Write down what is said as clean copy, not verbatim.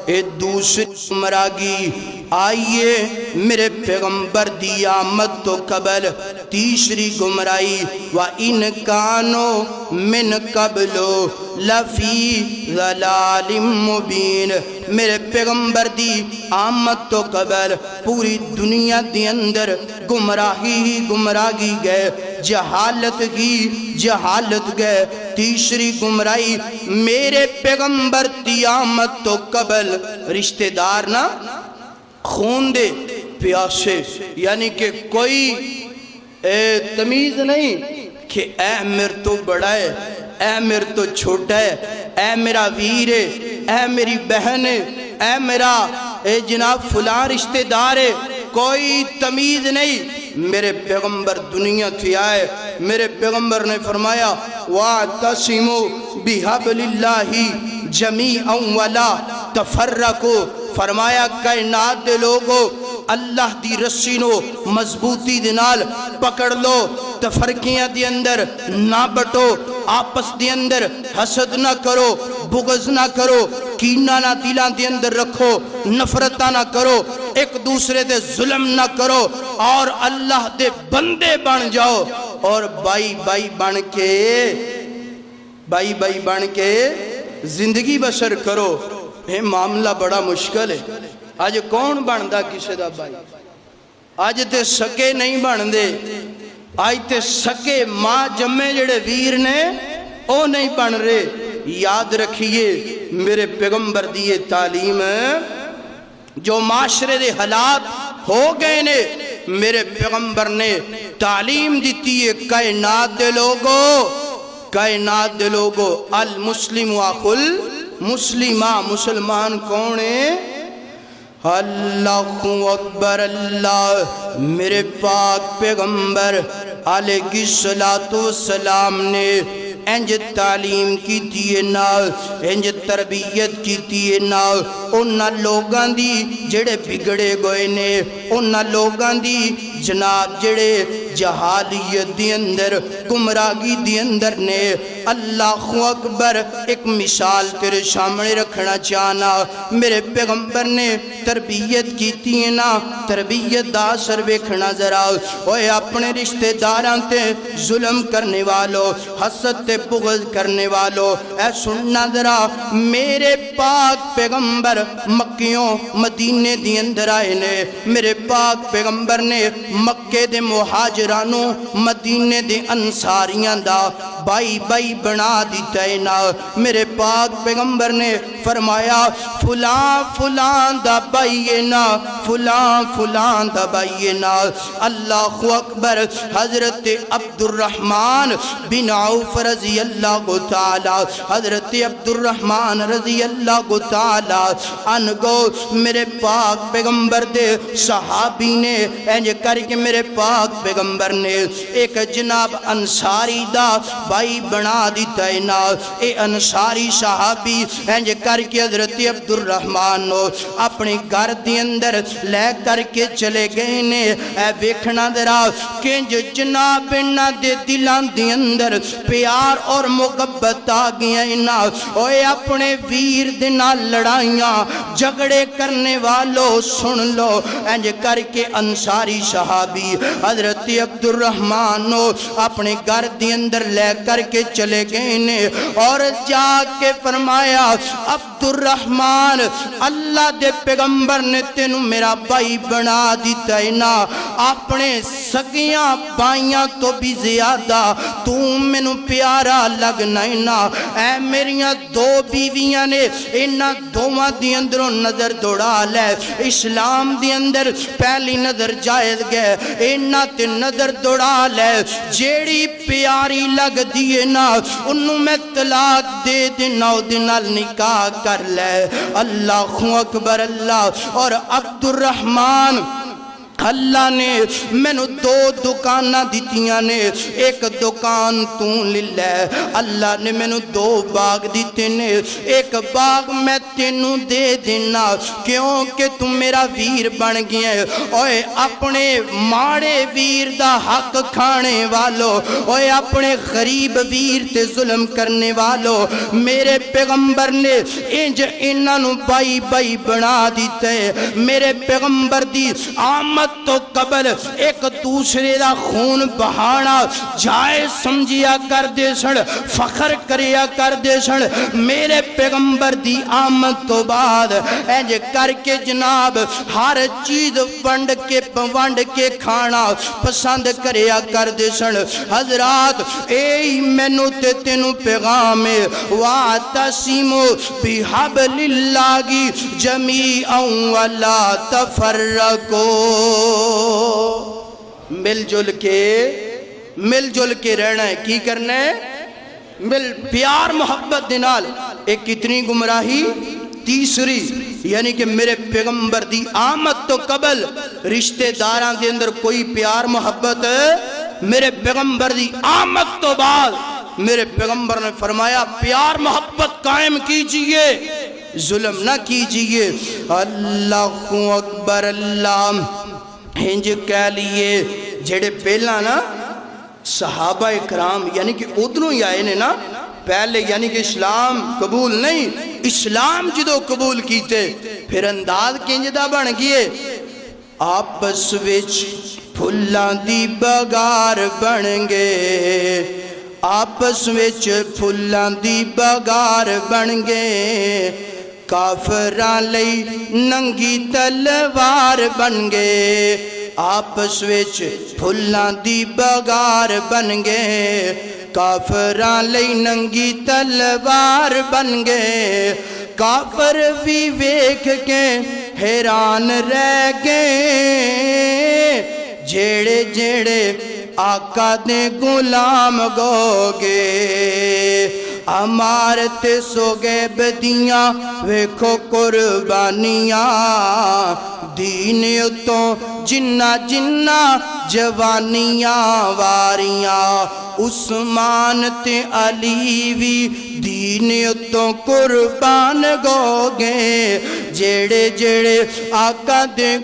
اے دوسری گمراہی آئیے میرے پیغمبر دی آمد تو قبل تیسری گمراہی وَإِنْ كَانُوا مِنْ قَبْلُ لَفِي ضَلَالٍ مُبِينٍ میرے پیغمبر دی آمد تو قبل پوری دنیا دی اندر گمراہی ہی گمراہی گئے، جہالت ہی جہالت گئے۔ تیسری گمراہی میرے پیغمبر دی آمد تو قبل رشتہ دار نہ خون دے پیاسے، یعنی کہ کوئی تمیز نہیں کہ اے میرے تو بڑا ہے، اے میرے تو چھوٹا ہے، اے میرا ویر ہے، اے میری بہن ہے، اے میرا جناب فلاں رشتہ دار ہے، کوئی تمیز نہیں۔ میرے پیغمبر دنیا تھی آئے، میرے پیغمبر نے فرمایا وَاعْتَصِمُوا بِحَبْلِ اللَّهِ جَمِيعًا وَلَا تَفَرَّقُوا، فرمایا کائنات دے لوگو اللہ دی رسی نو مضبوطی دے نال پکڑ لو، تفرقیاں دی اندر نہ بٹو، آپس دی اندر حسد نہ کرو، بغض نہ کرو، کینہ نہ دلان دی اندر رکھو، نفرتہ نہ کرو، ایک دوسرے دے ظلم نہ کرو، اور اللہ دے بندے بن جاؤ، اور بائی بائی بن کے زندگی بسر کرو۔ یہ معاملہ بڑا مشکل ہے۔ آج کون بندا کسی دا بھائی؟ آج تے سکے نہیں بن دے، آج تے سکے ماں جمعے جڑے ویر نے او نہیں بن رہے۔ یاد رکھیے میرے پیغمبر دیئے تعلیم جو معاشرے دے حالات ہو گئے نے، میرے پیغمبر نے تعلیم دیتی ہے کائنات دے لوگو المسلم واخل مسلمہ، مسلمان کون ہے؟ اللہ اکبر اللہ۔ میرے پاک پیغمبر علیہ السلام نے انج تعلیم کی تیئے نا، انج تربیت کی تیئے نا، انہا لوگاں دی جڑے بگڑے گوئے نے، انہا لوگاں دی جناب جڑے جہالیت دی اندر گمراہی دی اندر نے۔ اللہ اکبر، ایک مثال تیرے سامنے رکھنا چاہنا، میرے پیغمبر نے تربیت کی تیئے نا، تربیت دا اثر ویکھنا ذرا، اوہ اپنے رشتہ داران تے ظلم کرنے والوں، حسد تے بغض کرنے والوں، اے سننا ذرا، میرے پاک پیغمبر مکیوں مدینے دی اندر آئے نے، میرے پاک پیغمبر نے مکے دے مہاجرانوں مدینے دے انصاریاں دا بائی بائی بنا دیتا ہے نا۔ میرے پاک پیغمبر نے فرمایا فلاں فلاں دا بائی نا، فلاں فلاں دا بائی نا۔ اللہ اکبر۔ حضرت عبد الرحمن بن عوف رضی اللہ تعالی، حضرت عبد الرحمن رضی اللہ تعالی عنہ میرے پاک پیغمبر دے صحابی نے انج کر کے میرے پاک پیغمبر نے ایک جناب انصاری دا بائی بنا دیتا ہے نا۔ اے انصاری صحابی انج کر کے حضرت عبد الرحمن نو اپنے گھر دی اندر لے کر کے چلے گئے نے۔ اے ویکھنا درا کنج جناب انہاں دے دلان دی اندر پیار اور محبت آ گیا نا۔ اوے اپنے ویر دے نال لڑائیاں جھگڑے کرنے والوں سن لو، انج کر کے انصاری صحابی حضرت عبد الرحمن نو اپنے گھر دی اندر لے کر کے چلے گئے نے، اور جا کے فرمایا عبد الرحمن اللہ دے پیغمبر نے تینوں میرا بھائی بنا دیتا ہے نا، اپنے سگیاں بھائیاں تو بھی زیادہ تو مینوں پیارا لگنا ہے نا۔ اے میریاں دو بیویاں نے انہاں دوواں دی اندروں نظر دوڑا لے، اسلام دی اندر پہلی نظر جائز گئے، انہاں تے نظر دوڑا لے، جیڑی پیاری لگ دیئے نا انہوں میں طلاق دے دینا نال نکاح کر لے۔ اللہ اکبر اللہ۔ اور عبد الرحمن اللہ نے میں نو دو دکانہ دیتیاں نے، ایک دکان توں للہ، اللہ نے میں نو دو باغ دیتے نے، ایک باغ میں تینوں دے دینا کیونکہ تم میرا ویر بن گیا ہے اوے اپنے ماڑے ویر دا حق کھانے والو اوے اپنے غریب ویر تے ظلم کرنے والو میرے پیغمبر نے انج انہاں بائی بائی بنا دیتے میرے پیغمبر دی آمد تو قبل ایک دوسرے دا خون بہانا جائز سمجھیا کر دے سن فخر کریا کر دے سن میرے پیغمبر دی آمد تو بعد انج کر کے جناب ہر چیز ونڈ کے کھانا پسند کریا کر دے سن حضرات اے مینوں تے تینوں پیغام وَاعْتَصِمُوا بِحَبْلِ اللَّهِ جَمِيعًا وَلَا تَفَرَّقُوا مل جل کے رہنا ہے کی کرنا ہے پیار محبت دنال ایک کتنی گمراہی تیسری یعنی کہ میرے پیغمبر دی آمد تو قبل رشتہ داراں دے اندر کوئی پیار محبت میرے پیغمبر دی آمد تو بعد میرے پیغمبر نے فرمایا پیار محبت قائم کیجئے ظلم نہ کیجئے اللہ اکبر اللہ ہنج کہہ لیے جڑے پہلا نا صحابہ اکرام یعنی کہ ادھروں ہی آئے نے نا پہلے یعنی کہ اسلام قبول نہیں اسلام جدو قبول کیتے پھر انداز کنجدہ بن گئے آپس وچ پھلاں دی بگار بن گئے آپس وچ پھلاں دی بگار بن گئے کافراں لئی ننگی تلوار بن گئے آپس وچ پھلاں دی بگار بن گئے کافراں لئی ننگی تلوار بن گئے کافر بھی ویکھ کے حیران رہ گئے جیڑے جیڑے آقا دے غلام گو گے امارت سوگیب دیاں ویکھو قربانیاں دین اتوں جنہ جنہ جوانیاں واریاں عثمان تے علی وی دین اتوں قربان گو گے جیڑے جیڑے آقا دے